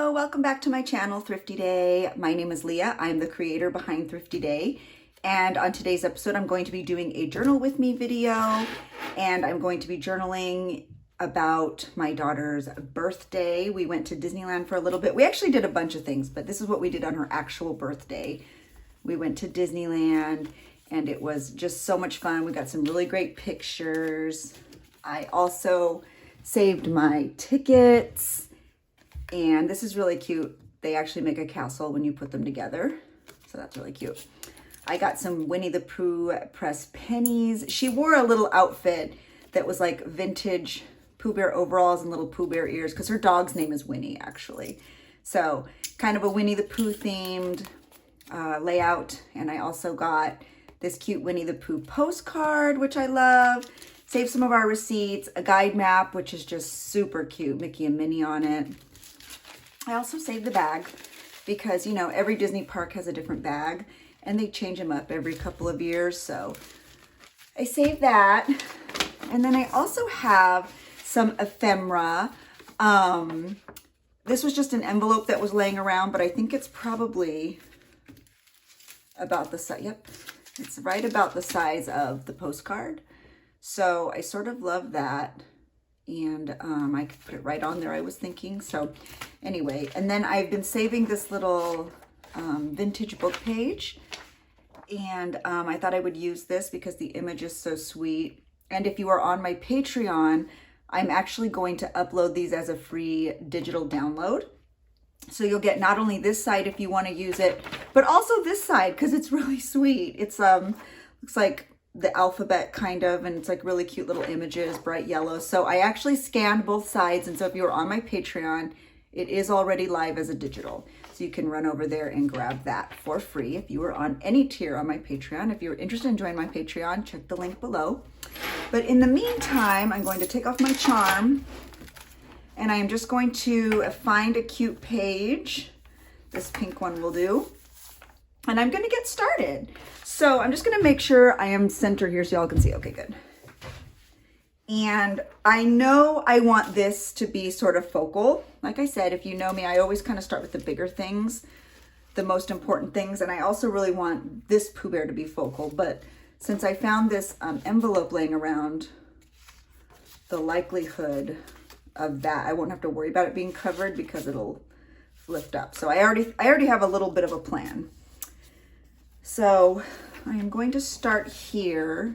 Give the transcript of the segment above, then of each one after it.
Hello, welcome back to my channel, Thrifty Day. My name is Leah. I'm the creator behind Thrifty Day. And on today's episode, I'm going to be doing a journal with me video. And I'm going to be journaling about my daughter's birthday. We went to Disneyland for a little bit. We actually did a bunch of things, but this is what we did on her actual birthday. We went to Disneyland and it was just so much fun. We got some really great pictures. I also saved my tickets. And this is really cute. They actually make a castle when you put them together. So that's really cute. I got some Winnie the Pooh pressed pennies. She wore a little outfit that was like vintage Pooh Bear overalls and little Pooh Bear ears because her dog's name is Winnie, actually. So kind of a Winnie the Pooh themed layout. And I also got this cute Winnie the Pooh postcard, which I love. Saved some of our receipts, a guide map, which is just super cute, Mickey and Minnie on it. I also saved the bag because, you know, every Disney park has a different bag and they change them up every couple of years. So I saved that. And then I also have some ephemera. This was just an envelope that was laying around, but I think it's probably about the size. Yep, it's right about the size of the postcard. So I sort of love that. And I could put it right on there, I was thinking. So anyway, and then I've been saving this little vintage book page. And I thought I would use this because the image is so sweet. And if you are on my Patreon, I'm actually going to upload these as a free digital download. So you'll get not only this side if you want to use it, but also this side because it's really sweet. It's looks like the alphabet kind of, and it's like really cute little images, bright yellow. So I actually scanned both sides. And so if you're on my Patreon, it is already live as a digital. So you can run over there and grab that for free. If you were on any tier on my Patreon, if you're interested in joining my Patreon, check the link below. But in the meantime, I'm going to take off my charm and I am just going to find a cute page. This pink one will do. And I'm going to get started. So I'm just going to make sure I am center here so y'all can see. Okay, good. And I know I want this to be sort of focal. Like I said, if you know me, I always kind of start with the bigger things, the most important things. And I also really want this Pooh Bear to be focal. But since I found this envelope laying around, the likelihood of that, I won't have to worry about it being covered because it'll lift up. So I already have a little bit of a plan. So I am going to start here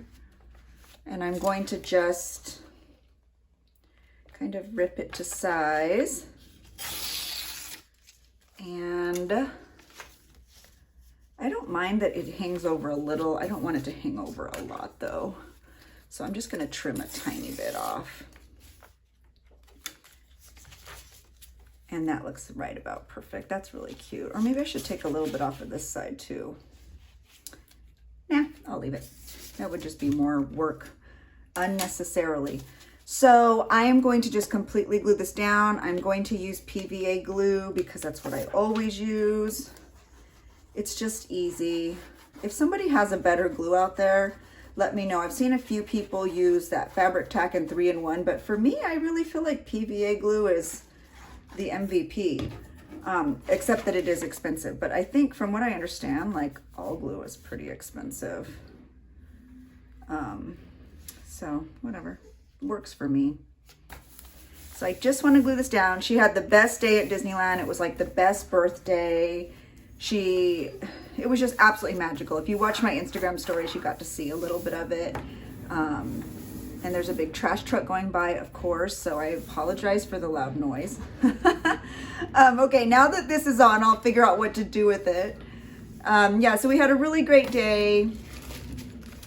and I'm going to just kind of rip it to size. And I don't mind that it hangs over a little. I don't want it to hang over a lot though. So I'm just going to trim a tiny bit off. And that looks right about perfect. That's really cute. Or maybe I should take a little bit off of this side too. Nah, I'll leave it. That would just be more work unnecessarily. So I am going to just completely glue this down. I'm going to use PVA glue because that's what I always use. It's just easy. If somebody has a better glue out there, let me know. I've seen a few people use that fabric tack and 3-in-1, but for me, I really feel like PVA glue is the MVP. Except that it is expensive. But I think from what I understand, like all glue is pretty expensive. So whatever, works for me. So I just want to glue this down. She had the best day at Disneyland. It was like the best birthday. It was just absolutely magical. If you watch my Instagram stories, you got to see a little bit of it. And there's a big trash truck going by, of course, so I apologize for the loud noise. Okay, now that this is on, I'll figure out what to do with it. Yeah, so we had a really great day.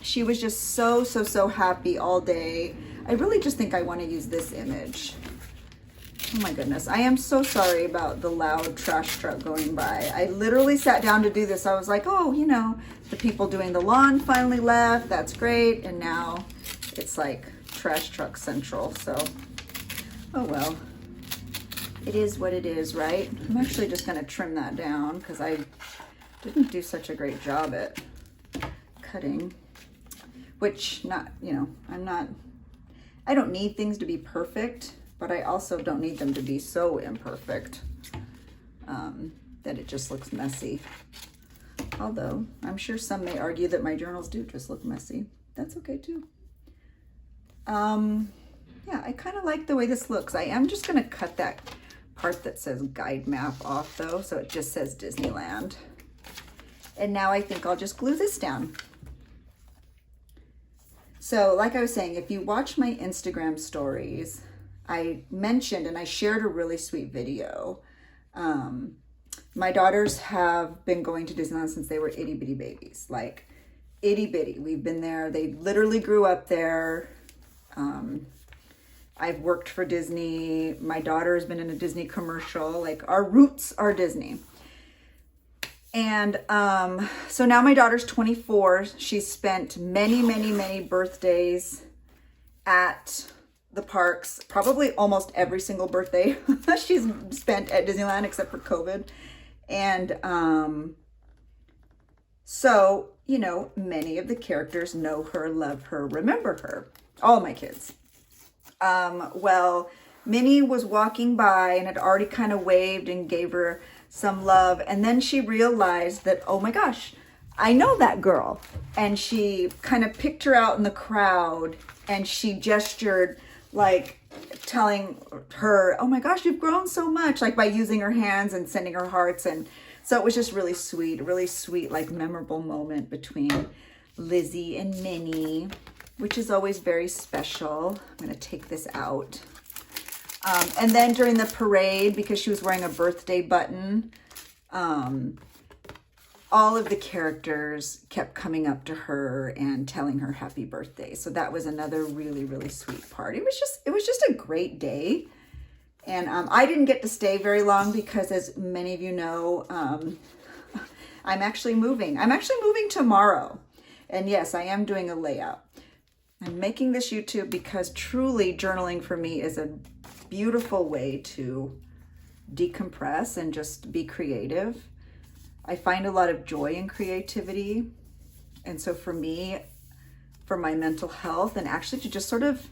She was just so happy all day. I really just think I want to use this image. Oh my goodness, I am so sorry about the loud trash truck going by. I literally sat down to do this. I was like, oh, you know, the people doing the lawn finally left. That's great. And now it's like trash truck central. So, oh well. It is what it is, right? I'm actually just going to trim that down because I didn't do such a great job at cutting. Which, not, you know, I don't need things to be perfect, but I also don't need them to be so imperfect. that it just looks messy. Although I'm sure some may argue that my journals do just look messy. That's okay too. Yeah, I kind of like the way this looks. I am just going to cut that part that says guide map off though, so it just says Disneyland. And now I think I'll just glue this down. So like I was saying, if you watch my Instagram stories, I mentioned and I shared a really sweet video. My daughters have been going to Disneyland since they were itty bitty babies, like itty bitty. We've been there. They literally grew up there. I've worked for Disney. My daughter has been in a Disney commercial. Like our roots are Disney. And so now my daughter's 24. She's spent many birthdays at the parks, probably almost every single birthday she's spent at Disneyland except for COVID. And so, you know, many of the characters know her, love her, remember her. All my kids. Well, Minnie was walking by and had already kind of waved and gave her some love. And then she realized that, oh my gosh, I know that girl. And she kind of picked her out in the crowd and she gestured like telling her, oh my gosh, you've grown so much, like by using her hands and sending her hearts. And so it was just really sweet, like memorable moment between Lizzie and Minnie, which is always very special. I'm going to take this out. And then during the parade, because she was wearing a birthday button, all of the characters kept coming up to her and telling her happy birthday. So that was another really sweet part. It was just a great day. And I didn't get to stay very long because, as many of you know, I'm actually moving. I'm actually moving tomorrow. And yes, I am doing a layout. I'm making this YouTube because truly journaling for me is a beautiful way to decompress and just be creative. I find a lot of joy in creativity. And so for me, for my mental health and actually to just sort of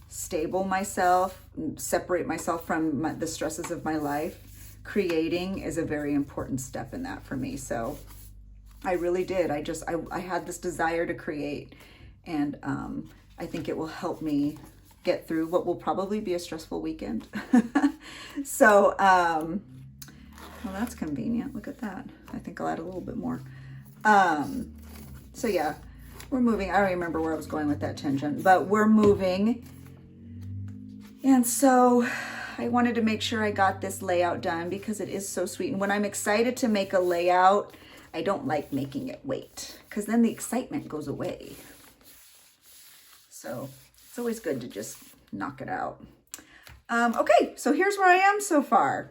stable myself, separate myself from the stresses of my life, creating is a very important step in that for me. So I really did. I had this desire to create, and I think it will help me get through what will probably be a stressful weekend. So, well, that's convenient. Look at that. I think I'll add a little bit more. So yeah, we're moving. I don't remember where I was going with that tangent, but we're moving. And so I wanted to make sure I got this layout done because it is so sweet. And when I'm excited to make a layout, I don't like making it wait because then the excitement goes away. So it's always good to just knock it out. Okay, so here's where I am so far.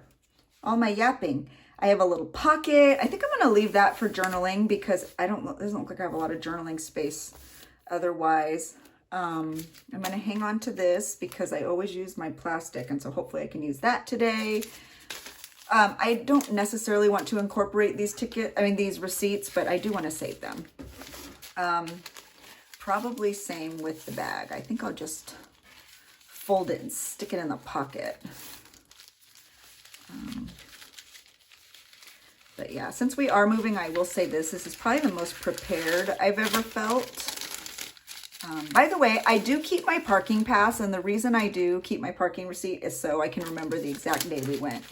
All my yapping. I have a little pocket. I think I'm going to leave that for journaling because it doesn't look like I have a lot of journaling space otherwise. I'm going to hang on to this because I always use my plastic, and so hopefully I can use that today. I don't necessarily want to incorporate these receipts, but I do want to save them. Probably same with the bag. I think I'll just fold it and stick it in the pocket. But yeah, since we are moving, I will say this is probably the most prepared I've ever felt. By the way, I do keep my parking pass, and the reason I do keep my parking receipt is so I can remember the exact day we went.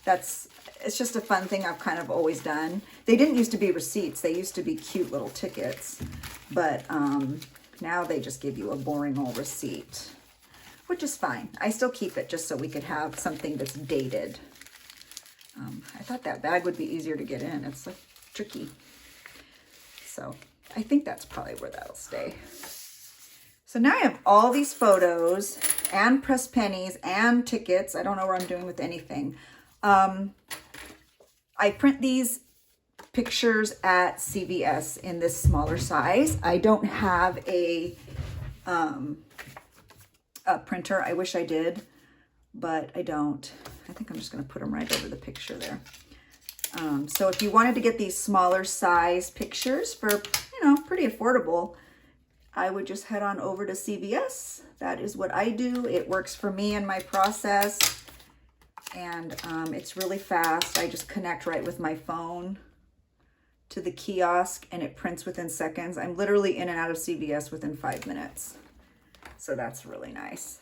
It's just a fun thing I've kind of always done. They didn't used to be receipts. They used to be cute little tickets, but now they just give you a boring old receipt, which is fine. I still keep it just so we could have something that's dated. I thought that bag would be easier to get in. It's like tricky. So I think that's probably where that'll stay. So now I have all these photos and pressed pennies and tickets. I don't know what I'm doing with anything. I print these pictures at CVS in this smaller size. I don't have a printer. I wish I did, but I don't. I think I'm just going to put them right over the picture there. So if you wanted to get these smaller size pictures for, pretty affordable, I would just head on over to CVS. That is what I do. It works for me and my process. And it's really fast. I just connect right with my phone to the kiosk and it prints within seconds. I'm literally in and out of CVS within 5 minutes. So that's really nice.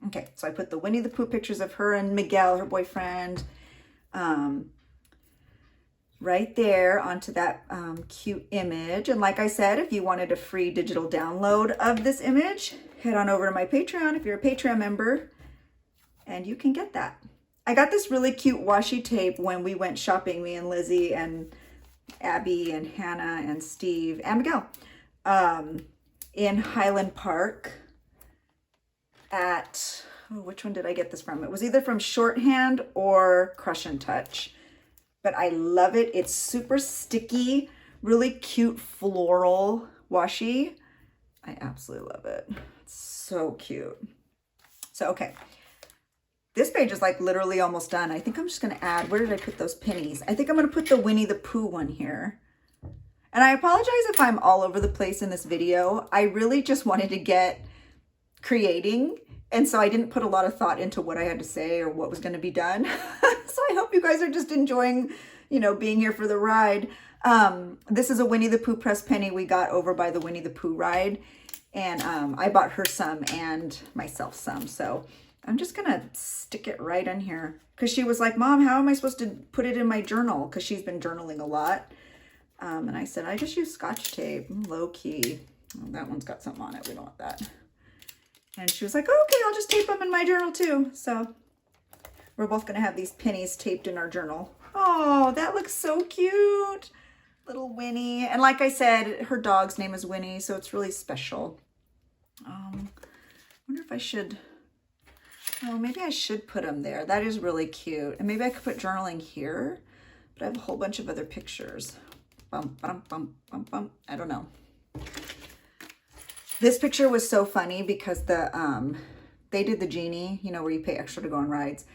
Okay, so I put the Winnie the Pooh pictures of her and Miguel, her boyfriend, right there onto that cute image. And like I said, if you wanted a free digital download of this image, head on over to my Patreon if you're a Patreon member, and you can get that. I got this really cute washi tape when we went shopping, me and Lizzie and Abby and Hannah and Steve and Miguel, in Highland Park at, oh, which one did I get this from? It was either from Shorthand or Crush and Touch, but I love it. It's super sticky, really cute floral washi. I absolutely love it. It's so cute. So, okay. This page is like literally almost done. I think I'm just going to add, where did I put those pennies? I think I'm going to put the Winnie the Pooh one here. And I apologize if I'm all over the place in this video. I really just wanted to get creating. And so I didn't put a lot of thought into what I had to say or what was going to be done. So I hope you guys are just enjoying, you know, being here for the ride. This is a Winnie the Pooh press penny we got over by the Winnie the Pooh ride. And I bought her some and myself some. So I'm just going to stick it right in here. Because she was like, Mom, how am I supposed to put it in my journal? Because she's been journaling a lot. And I said, I just use Scotch tape, low key. Oh, that one's got something on it. We don't want that. And she was like, oh, okay, I'll just tape them in my journal too. So we're both going to have these pennies taped in our journal. Oh, that looks so cute. Little Winnie. And like I said, her dog's name is Winnie, so it's really special. I wonder if I should, oh, maybe I should put them there. That is really cute. And maybe I could put journaling here, but I have a whole bunch of other pictures. Bum, bum, bum, bum, bum. I don't know. This picture was so funny because they did the genie, you know, where you pay extra to go on rides.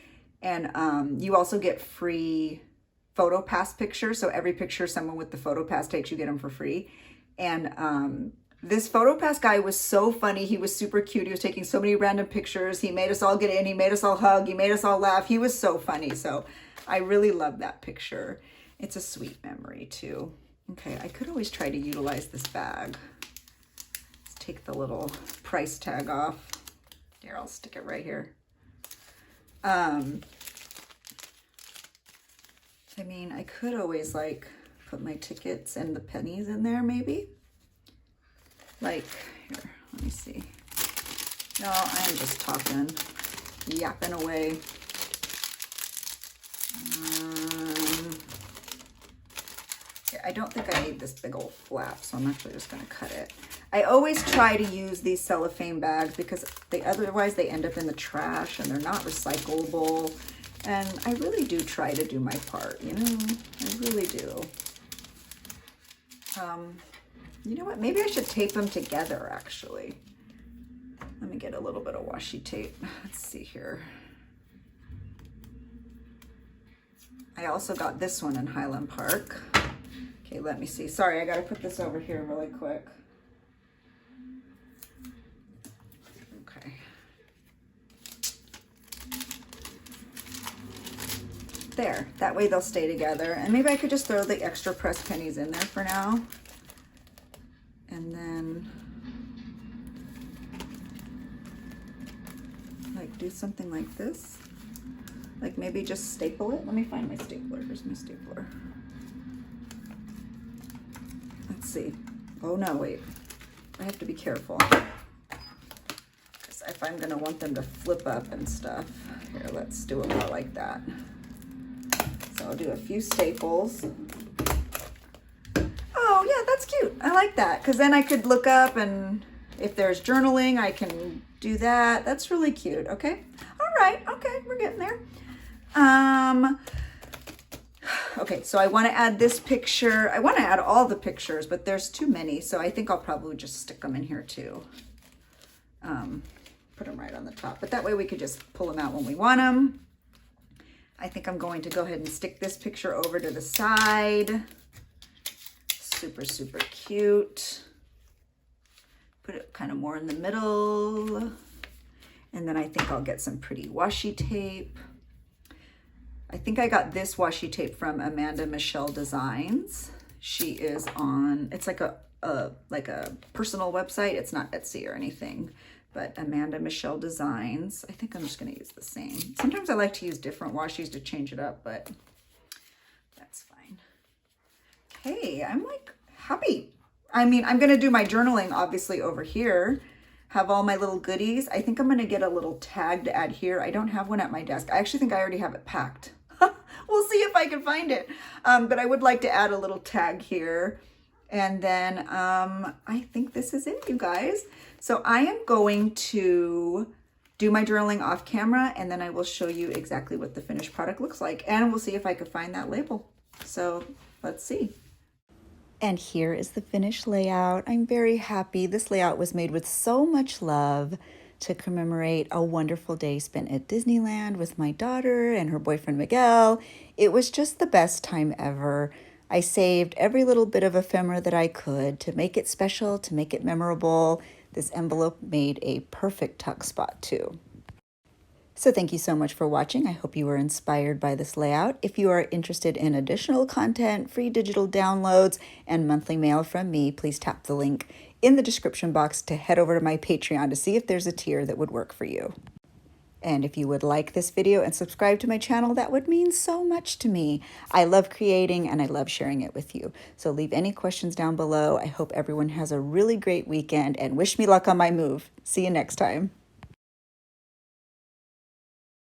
And you also get free photo pass pictures. So every picture someone with the photo pass takes, you get them for free. And this photo pass guy was so funny. He was super cute. He was taking so many random pictures. He made us all get in. He made us all hug. He made us all laugh. He was so funny. So I really love that picture. It's a sweet memory too. Okay, I could always try to utilize this bag. Let's take the little price tag off. Here, I'll stick it right here. I mean, I could always like put my tickets and the pennies in there maybe. Like, here, let me see. No, I'm just talking, yapping away. I don't think I need this big old flap, so I'm actually just going to cut it. I always try to use these cellophane bags because otherwise they end up in the trash and they're not recyclable. And I really do try to do my part, you know, I really do. You know what, maybe I should tape them together actually. Let me get a little bit of washi tape. Let's see here. I also got this one in Highland Park. Okay, let me see. Sorry, I got to put this over here really quick. Okay. There, that way they'll stay together. And maybe I could just throw the extra pressed pennies in there for now. And then, like, do something like this. Like maybe just staple it. Let me find my stapler. Here's my stapler. Let's see. Oh no, wait. I have to be careful. Because if I'm going to want them to flip up and stuff. Here, let's do it more like that. So I'll do a few staples. Oh yeah, that's cute. I like that. Because then I could look up and if there's journaling, I can do that. That's really cute. Okay. All right. Okay. We're getting there. Okay, so I want to add this picture. I want to add all the pictures, but there's too many, so I think I'll probably just stick them in here too. Put them right on the top, but that way we could just pull them out when we want them. I think I'm going to go ahead and stick this picture over to the side. Super, super cute. Put it kind of more in the middle. And then I think I'll get some pretty washi tape. I think I got this washi tape from Amanda Michelle Designs. She is on, it's like a personal website. It's not Etsy or anything, but Amanda Michelle Designs. I think I'm just going to use the same. Sometimes I like to use different washi's to change it up, but that's fine. Okay, I'm like happy. I mean, I'm going to do my journaling obviously over here. Have all my little goodies. I think I'm going to get a little tag to add here. I don't have one at my desk. I actually think I already have it packed. We'll see if I can find it. But I would like to add a little tag here. And then I think this is it, you guys. So I am going to do my journaling off camera, and then I will show you exactly what the finished product looks like. And we'll see if I can find that label. So let's see. And here is the finished layout. I'm very happy. This layout was made with so much love to commemorate a wonderful day spent at Disneyland with my daughter and her boyfriend Miguel. It was just the best time ever. I saved every little bit of ephemera that I could to make it special, to make it memorable. This envelope made a perfect tuck spot too. So thank you so much for watching. I hope you were inspired by this layout. If you are interested in additional content, free digital downloads, and monthly mail from me, please tap the link in the description box to head over to my Patreon to see if there's a tier that would work for you. And if you would like this video and subscribe to my channel, that would mean so much to me. I love creating and I love sharing it with you. So leave any questions down below. I hope everyone has a really great weekend and wish me luck on my move. See you next time.